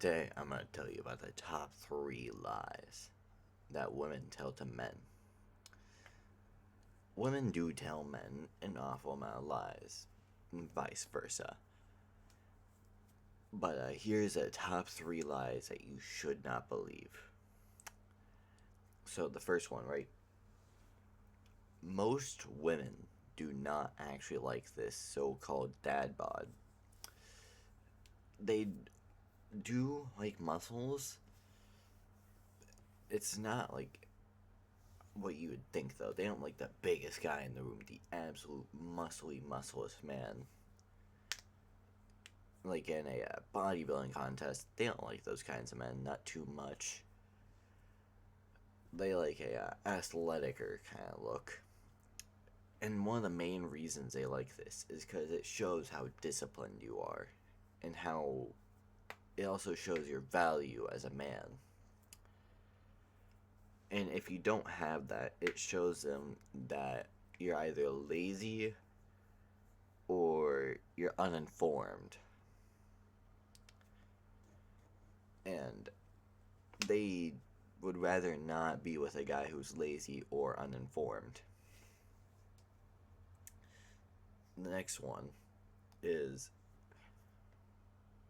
Today, I'm going to tell you about the top 3 lies that women tell to men. Women do tell men an awful amount of lies, and vice versa. But here's the top 3 lies that you should not believe. So, the first one, right? Most women do not actually like this so called dad bod. They do like muscles. It's not like what you would think, though. They don't like the biggest guy in the room, the absolute muscly, muscleless man. Like in a bodybuilding contest, they don't like those kinds of men, not too much. They like a athleticer kind of look. And one of the main reasons they like this is because it shows how disciplined you are, and how it also shows your value as a man. And if you don't have that, it shows them that you're either lazy or you're uninformed. And they would rather not be with a guy who's lazy or uninformed. The next one is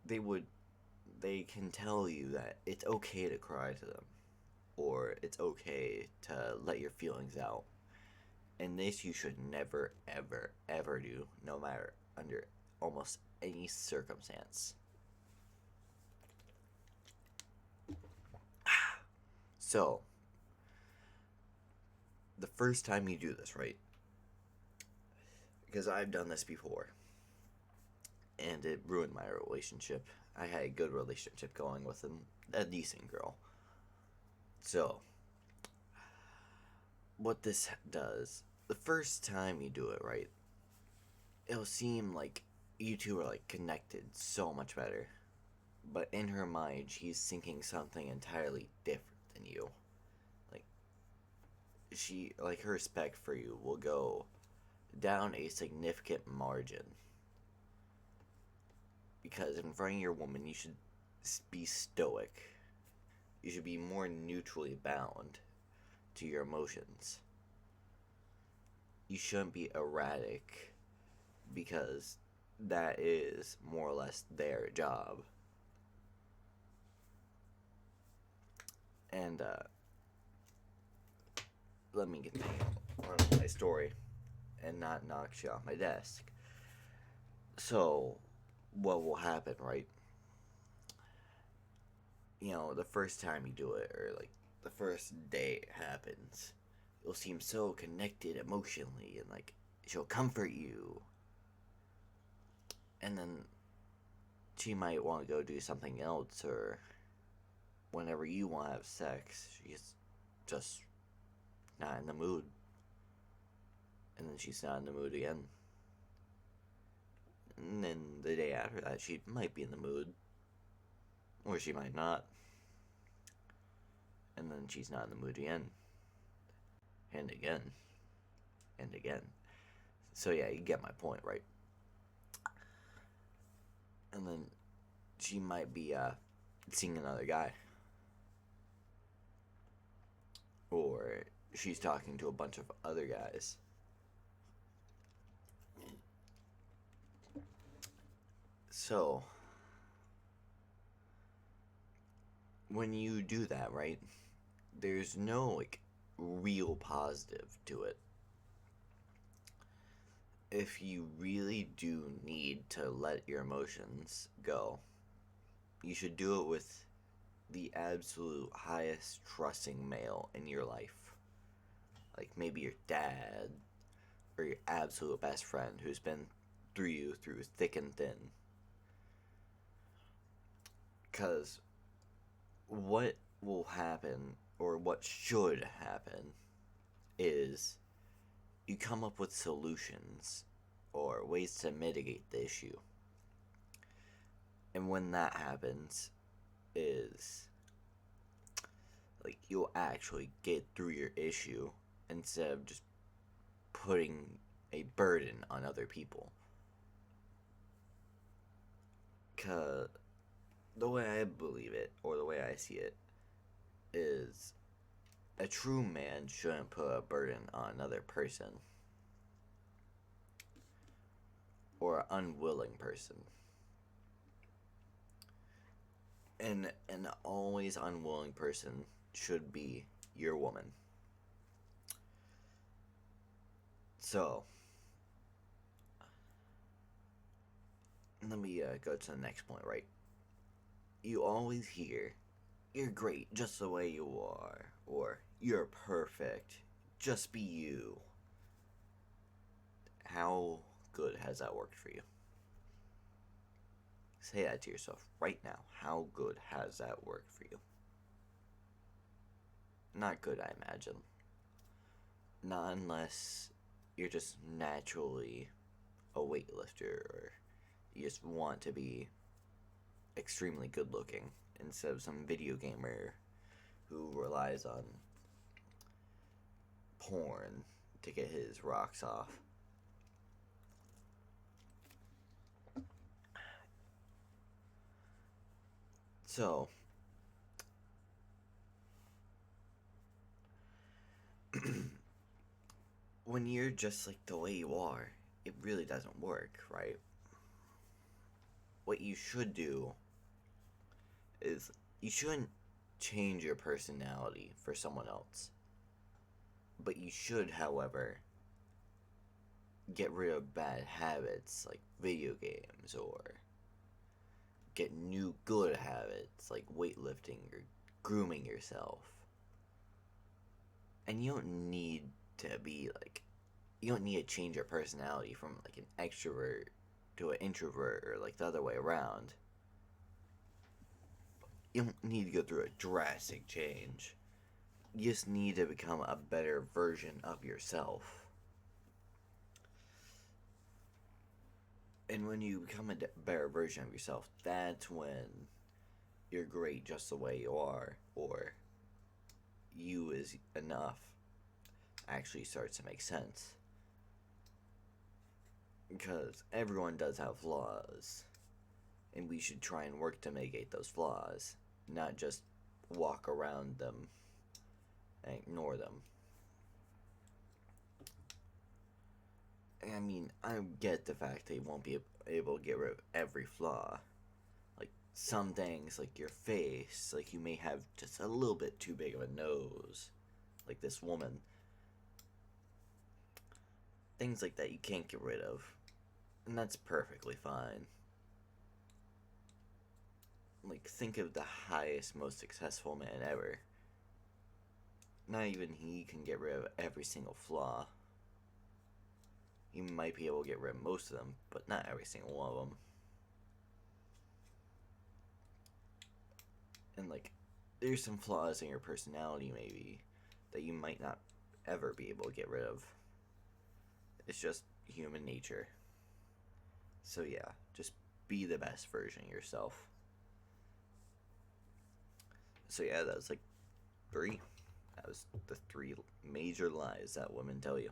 they would they can tell you that it's okay to cry to them, or it's okay to let your feelings out. And this you should never ever ever do, no matter under almost any circumstance. So, the first time you do this, right? Because I've done this before, and it ruined my relationship. I had a good relationship going with a decent girl. So, what this does, the first time you do it, right, it'll seem like you two are like connected so much better. But in her mind, she's thinking something entirely different than you. Like, her respect for you will go down a significant margin. Because in front of your woman, you should be stoic. You should be more neutrally bound to your emotions. You shouldn't be erratic, because that is more or less their job. And let me get on my story and not knock shit off my desk. So, what will happen, right? The first time you do it, or like the first day it happens, you'll seem so connected emotionally, and like she'll comfort you. And then she might want to go do something else, or whenever you want to have sex, she's just not in the mood. And then she's not in the mood again. And then the day after that, she might be in the mood, or she might not. And then she's not in the mood again, and again, and again. So yeah, you get my point, right? And then she might be seeing another guy, or she's talking to a bunch of other guys. So when you do that, right, there's no like real positive to it. If you really do need to let your emotions go, you should do it with the absolute highest trusting male in your life. Like maybe your dad, or your absolute best friend who's been through you through thick and thin. Because what will happen, or what should happen, is you come up with solutions or ways to mitigate the issue. And when that happens, is like you'll actually get through your issue instead of just putting a burden on other people. Cause the way I believe it, or the way I see it, is a true man shouldn't put a burden on another person or an unwilling person. And an always unwilling person should be your woman. So, let me go to the next point, right? You always hear, you're great just the way you are, or you're perfect, just be you. How good has that worked for you? Say that to yourself right now. How good has that worked for you? Not good, I imagine. Not unless you're just naturally a weightlifter or you just want to be extremely good looking instead of some video gamer who relies on porn to get his rocks off. So, when you're just like the way you are, it really doesn't work, right? What you should do is you shouldn't change your personality for someone else. But you should, however, get rid of bad habits like video games or get new good habits like weightlifting or grooming yourself. And you don't need to be like, you don't need to change your personality from like an extrovert to an introvert or like the other way around. You don't need to go through a drastic change. You just need to become a better version of yourself. And when you become a better version of yourself, that's when you're great just the way you are, or you is enough actually starts to make sense. Because everyone does have flaws, and we should try and work to mitigate those flaws, not just walk around them and ignore them. I mean, I get the fact they won't be able to get rid of every flaw. Like, some things, like your face, like you may have just a little bit too big of a nose, like this woman. Things like that you can't get rid of. And that's perfectly fine. Like, think of the highest, most successful man ever. Not even he can get rid of every single flaw. He might be able to get rid of most of them, but not every single one of them. And, like, there's some flaws in your personality, maybe, that you might not ever be able to get rid of. It's just human nature. So, yeah, just be the best version of yourself. So, yeah, that was like 3. That was the 3 major lies that women tell you.